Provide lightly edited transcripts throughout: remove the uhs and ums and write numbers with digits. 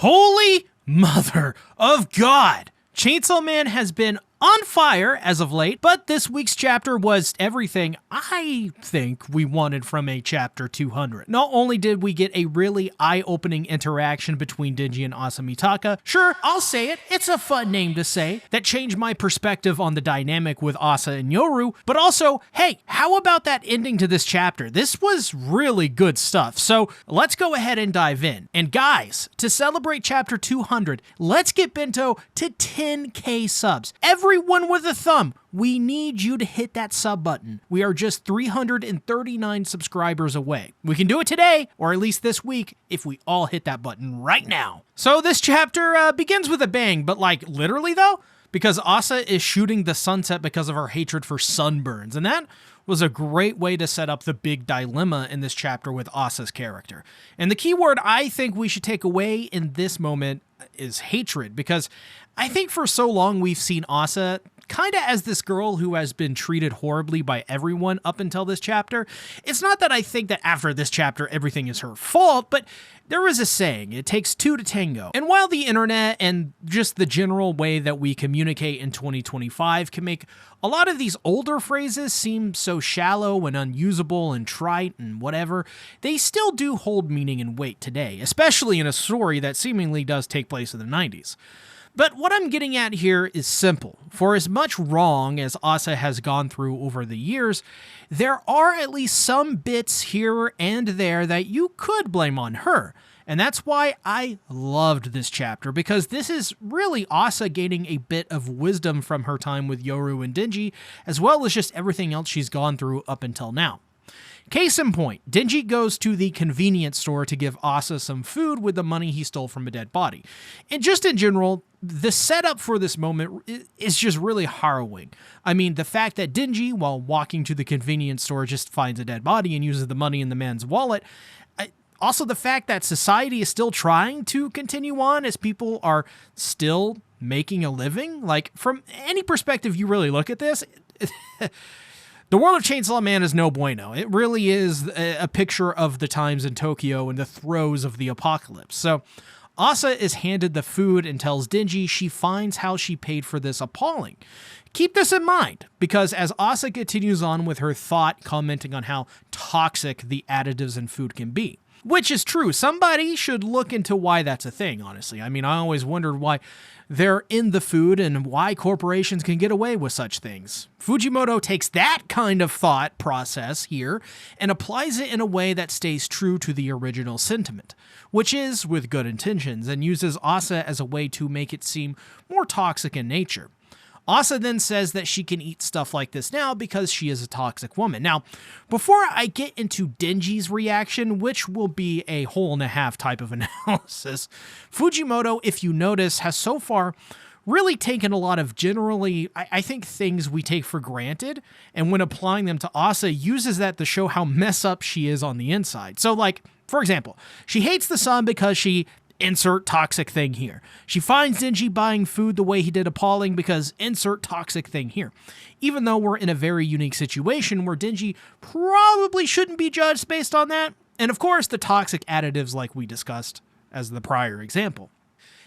Holy mother of God! Chainsaw Man has been on fire as of late, but this week's chapter was everything I think we wanted from a chapter 200. Not only did we get a really eye-opening interaction between Denji and Asamitaka, sure, I'll say it, it's a fun name to say, that changed my perspective on the dynamic with Asa and Yoru, but also, hey, how about that ending to this chapter? This was really good stuff, so let's go ahead and dive in. And guys, to celebrate chapter 200, let's get Bento to 10k subs. Everyone with a thumb, we need you to hit that sub button. We are just 339 subscribers away. We can do it today, or at least this week, if we all hit that button right now. So this chapter begins with a bang, but like literally though, because Asa is shooting the sunset because of her hatred for sunburns, and that was a great way to set up the big dilemma in this chapter with Asa's character. And the key word I think we should take away in this moment is hatred, because I think for so long we've seen Asa kind of as this girl who has been treated horribly by everyone up until this chapter. It's not that I think that after this chapter everything is her fault, but there is a saying, it takes two to tango. And while the internet and just the general way that we communicate in 2025 can make a lot of these older phrases seem so shallow and unusable and trite and whatever, they still do hold meaning and weight today, especially in a story that seemingly does take place in the 90s. But what I'm getting at here is simple. For as much wrong as Asa has gone through over the years, there are at least some bits here and there that you could blame on her. And that's why I loved this chapter, because this is really Asa gaining a bit of wisdom from her time with Yoru and Denji, as well as just everything else she's gone through up until now. Case in point, Denji goes to the convenience store to give Asa some food with the money he stole from a dead body. And just in general, the setup for this moment is just really harrowing. I mean, the fact that Denji, while walking to the convenience store, just finds a dead body and uses the money in the man's wallet. Also, the fact that society is still trying to continue on as people are still making a living. Like, from any perspective you really look at this, the world of Chainsaw Man is no bueno. It really is a picture of the times in Tokyo and the throes of the apocalypse. So Asa is handed the food and tells Denji she finds how she paid for this appalling. Keep this in mind, because as Asa continues on with her thought commenting on how toxic the additives in food can be. Which is true. Somebody should look into why that's a thing, honestly. I mean, I always wondered why they're in the food and why corporations can get away with such things. Fujimoto takes that kind of thought process here and applies it in a way that stays true to the original sentiment, which is with good intentions, and uses Asa as a way to make it seem more toxic in nature. Asa then says that she can eat stuff like this now because she is a toxic woman. Now, before I get into Denji's reaction, which will be a whole and a half type of analysis, Fujimoto, if you notice, has so far really taken a lot of generally, I think, things we take for granted, and when applying them to Asa, uses that to show how mess up she is on the inside. So, like, for example, she hates the sun because she insert toxic thing here. She finds Denji buying food the way he did appalling because insert toxic thing here. Even though we're in a very unique situation where Denji probably shouldn't be judged based on that. And of course, the toxic additives like we discussed as the prior example.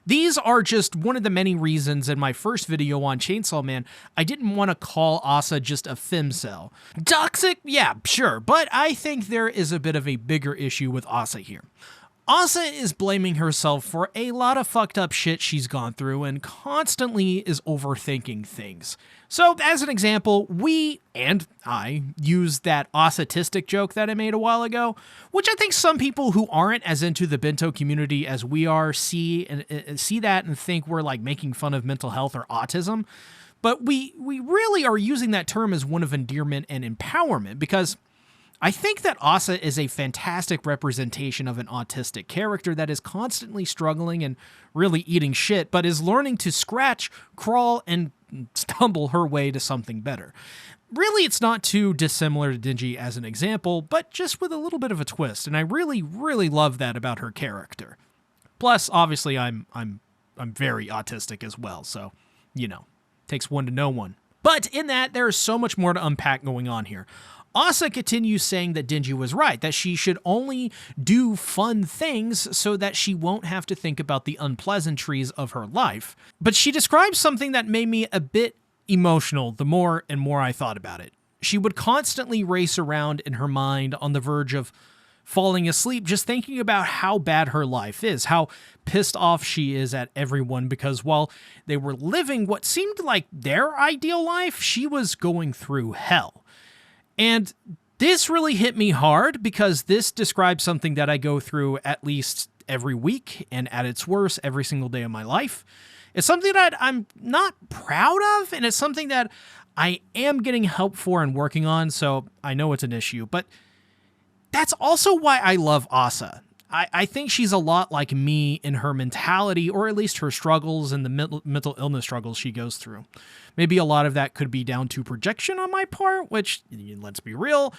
These are just one of the many reasons in my first video on Chainsaw Man I didn't want to call Asa just a femcel. Toxic? Yeah, sure, but I think there is a bit of a bigger issue with Asa here. Asa is blaming herself for a lot of fucked up shit she's gone through and constantly is overthinking things. So, as an example, we, and I, used that Asatistic joke that I made a while ago, which I think some people who aren't as into the Bento community as we are see that and think we're like making fun of mental health or autism. But we really are using that term as one of endearment and empowerment, because I think that Asa is a fantastic representation of an autistic character that is constantly struggling and really eating shit, but is learning to scratch, crawl, and stumble her way to something better. Really, it's not too dissimilar to Denji as an example, but just with a little bit of a twist, and I really, really love that about her character. Plus, obviously, I'm very autistic as well, so, you know, takes one to know one. But in that, there is so much more to unpack going on here. Asa continues saying that Denji was right, that she should only do fun things so that she won't have to think about the unpleasantries of her life. But she describes something that made me a bit emotional the more and more I thought about it. She would constantly race around in her mind on the verge of falling asleep, just thinking about how bad her life is, how pissed off she is at everyone because while they were living what seemed like their ideal life, she was going through hell. And this really hit me hard because this describes something that I go through at least every week and at its worst every single day of my life. It's something that I'm not proud of, and it's something that I am getting help for and working on, so I know it's an issue, but that's also why I love Asa. I think she's a lot like me in her mentality, or at least her struggles and the mental illness struggles she goes through. Maybe a lot of that could be down to projection on my part, which, let's be real,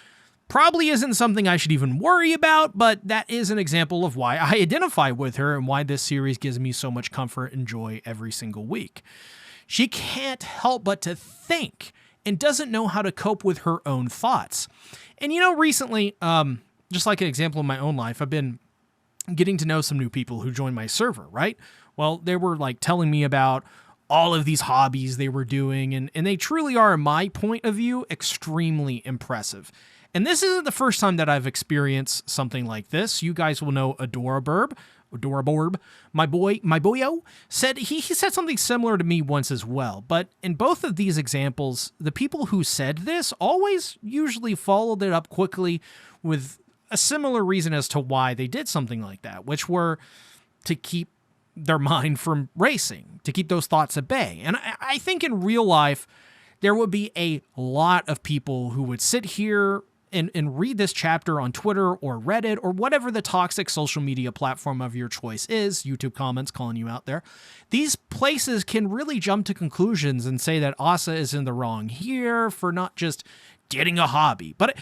probably isn't something I should even worry about, but that is an example of why I identify with her and why this series gives me so much comfort and joy every single week. She can't help but to think and doesn't know how to cope with her own thoughts. And recently, just like an example in my own life, I've been getting to know some new people who joined my server, right? Well, they were telling me about all of these hobbies they were doing, and they truly are, in my point of view, extremely impressive. And this isn't the first time that I've experienced something like this. You guys will know Adoraborb, my boyo, said he said something similar to me once as well. But in both of these examples, the people who said this always usually followed it up quickly with a similar reason as to why they did something like that, which were to keep their mind from racing, to keep those thoughts at bay. And I think in real life, there would be a lot of people who would sit here and read this chapter on Twitter or Reddit or whatever the toxic social media platform of your choice is, YouTube comments calling you out there. These places can really jump to conclusions and say that Asa is in the wrong here for not just getting a hobby. But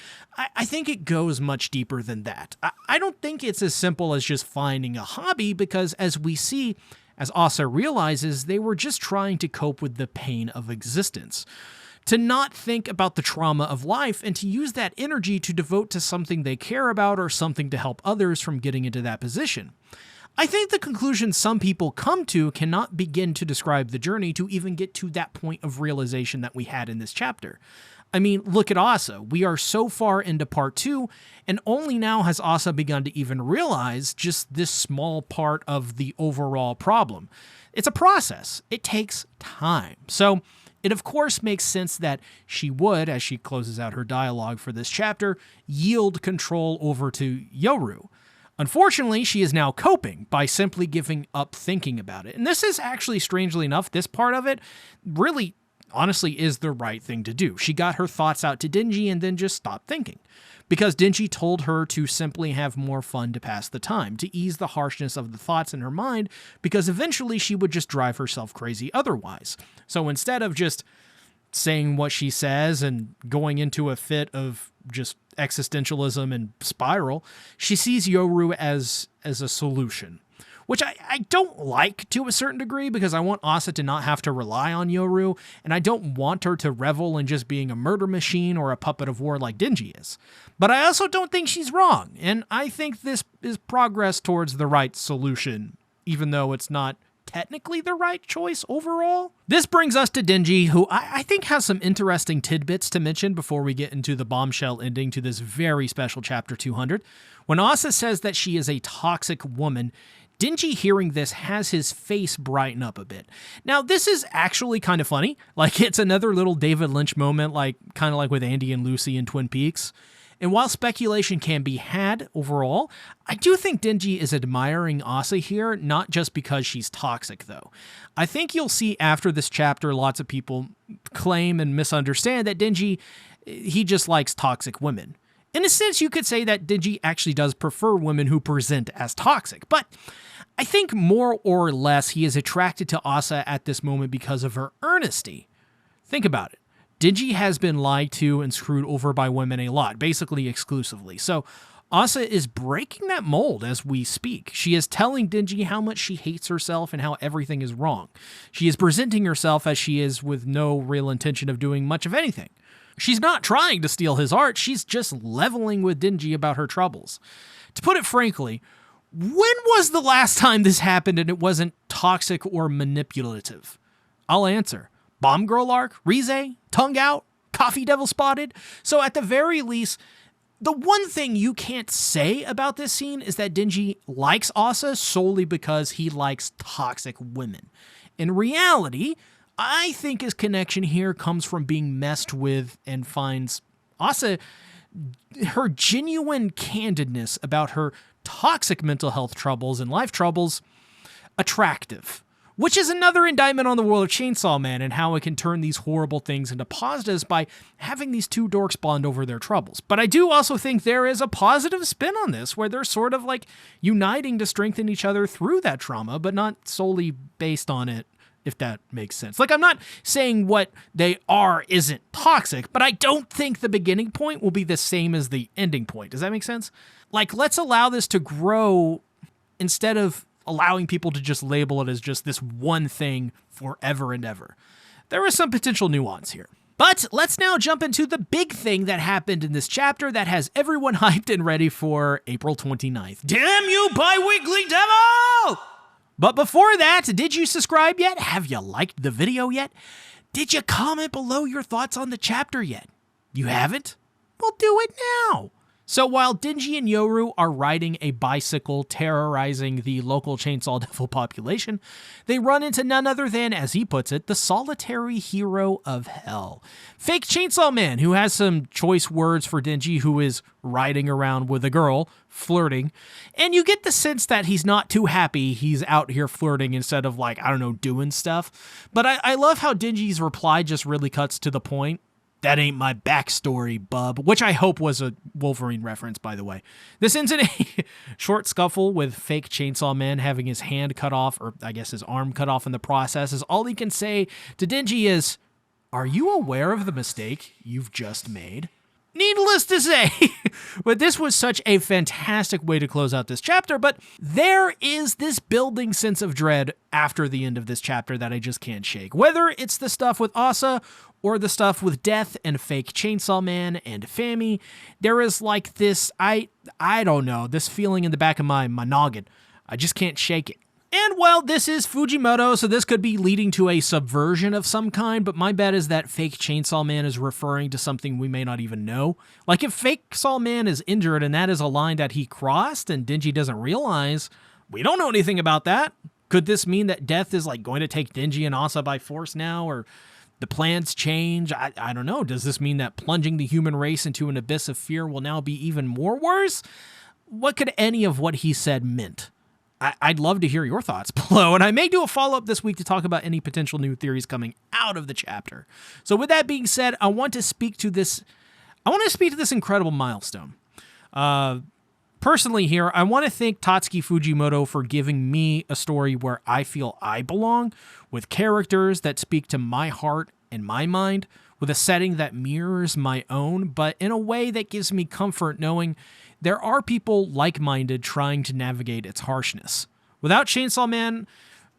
I think it goes much deeper than that. I don't think it's as simple as just finding a hobby because as we see, as Asa realizes, they were just trying to cope with the pain of existence. To not think about the trauma of life and to use that energy to devote to something they care about or something to help others from getting into that position. I think the conclusion some people come to cannot begin to describe the journey to even get to that point of realization that we had in this chapter. I mean, look at Asa. We are so far into part 2, and only now has Asa begun to even realize just this small part of the overall problem. It's a process. It takes time. So it of course makes sense that she would, as she closes out her dialogue for this chapter, yield control over to Yoru. Unfortunately, she is now coping by simply giving up thinking about it. And this is actually, strangely enough, this part of it really honestly is the right thing to do. She got her thoughts out to Denji and then just stopped thinking. Because Denji told her to simply have more fun to pass the time, to ease the harshness of the thoughts in her mind, because eventually she would just drive herself crazy otherwise. So instead of just saying what she says and going into a fit of just existentialism and spiral, she sees Yoru as a solution. Which I don't like to a certain degree because I want Asa to not have to rely on Yoru, and I don't want her to revel in just being a murder machine or a puppet of war like Denji is. But I also don't think she's wrong, and I think this is progress towards the right solution, even though it's not technically the right choice overall. This brings us to Denji, who I think has some interesting tidbits to mention before we get into the bombshell ending to this very special chapter 200. When Asa says that she is a toxic woman, Denji, hearing this, has his face brighten up a bit. Now, this is actually kind of funny. Like, it's another little David Lynch moment, kind of like with Andy and Lucy in Twin Peaks. And while speculation can be had overall, I do think Denji is admiring Asa here, not just because she's toxic, though. I think you'll see after this chapter lots of people claim and misunderstand that Denji, he just likes toxic women. In a sense, you could say that Denji actually does prefer women who present as toxic, but I think more or less he is attracted to Asa at this moment because of her earnesty. Think about it. Denji has been lied to and screwed over by women a lot, basically exclusively. So Asa is breaking that mold as we speak. She is telling Denji how much she hates herself and how everything is wrong. She is presenting herself as she is with no real intention of doing much of anything. She's not trying to steal his art, she's just leveling with Denji about her troubles. To put it frankly, when was the last time this happened and it wasn't toxic or manipulative? I'll answer. Bomb Girl arc, Rize, Tongue Out, Coffee Devil Spotted. So at the very least, the one thing you can't say about this scene is that Denji likes Asa solely because he likes toxic women. In reality, I think his connection here comes from being messed with and finds Asa, her genuine candidness about her toxic mental health troubles and life troubles, attractive. Which is another indictment on the world of Chainsaw Man and how it can turn these horrible things into positives by having these two dorks bond over their troubles. But I do also think there is a positive spin on this where they're sort of like uniting to strengthen each other through that trauma, but not solely based on it, if that makes sense. Like, I'm not saying what they are isn't toxic, but I don't think the beginning point will be the same as the ending point. Does that make sense? Like, let's allow this to grow instead of allowing people to just label it as just this one thing forever and ever. There is some potential nuance here. But let's now jump into the big thing that happened in this chapter that has everyone hyped and ready for April 29th. Damn you, bi-weekly devil! But before that, did you subscribe yet? Have you liked the video yet? Did you comment below your thoughts on the chapter yet? You haven't? Well, do it now. So while Denji and Yoru are riding a bicycle terrorizing the local Chainsaw Devil population, they run into none other than, as he puts it, the solitary hero of hell. Fake Chainsaw Man, who has some choice words for Denji, who is riding around with a girl, flirting, and you get the sense that he's not too happy he's out here flirting instead of, like, I don't know, doing stuff. But I love how Denji's reply just really cuts to the point. That ain't my backstory, bub, which I hope was a Wolverine reference, by the way. This ends in a short scuffle with fake Chainsaw Man having his hand cut off, or I guess his arm cut off in the process, as all he can say to Denji is, "Are you aware of the mistake you've just made?" Needless to say, but this was such a fantastic way to close out this chapter, but there is this building sense of dread after the end of this chapter that I just can't shake. Whether it's the stuff with Asa or the stuff with Death and fake Chainsaw Man and Fami, there is like this, I don't know, this feeling in the back of my noggin. I just can't shake it. And well, this is Fujimoto, so this could be leading to a subversion of some kind, but my bet is that fake Chainsaw Man is referring to something we may not even know. Like if fake Saw Man is injured and that is a line that he crossed and Denji doesn't realize, we don't know anything about that. Could this mean that Death is like going to take Denji and Asa by force now, or the plans change? I don't know. Does this mean that plunging the human race into an abyss of fear will now be even more worse? What could any of what he said meant? I'd love to hear your thoughts below, and I may do a follow-up this week to talk about any potential new theories coming out of the chapter. So with that being said, I want to speak to this incredible milestone. Personally here, I want to thank Tatsuki Fujimoto for giving me a story where I feel I belong, with characters that speak to my heart and my mind, with a setting that mirrors my own, but in a way that gives me comfort knowing there are people like-minded trying to navigate its harshness. Without Chainsaw Man,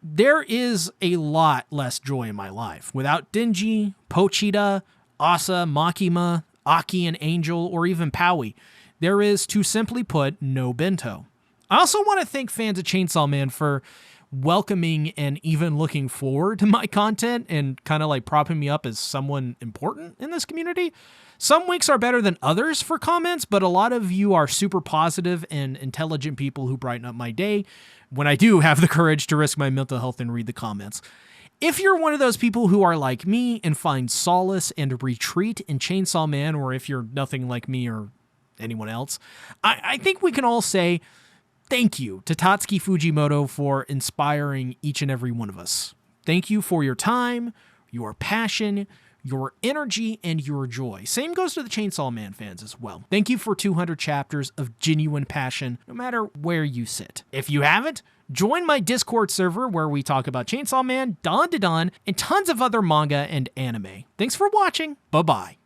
there is a lot less joy in my life. Without Denji, Pochita, Asa, Makima, Aki and Angel, or even Powie, there is, to simply put, no Bento. I also want to thank fans of Chainsaw Man for welcoming and even looking forward to my content and kind of like propping me up as someone important in this community. Some weeks are better than others for comments, but a lot of you are super positive and intelligent people who brighten up my day when I do have the courage to risk my mental health and read the comments. If you're one of those people who are like me and find solace and retreat in Chainsaw Man, or if you're nothing like me or anyone else, I think we can all say thank you to Tatsuki Fujimoto for inspiring each and every one of us. Thank you for your time, your passion, your energy, and your joy. Same goes to the Chainsaw Man fans as well. Thank you for 200 chapters of genuine passion, no matter where you sit. If you haven't, join my Discord server where we talk about Chainsaw Man, Dawn to Dawn, and tons of other manga and anime. Thanks for watching. Bye-bye.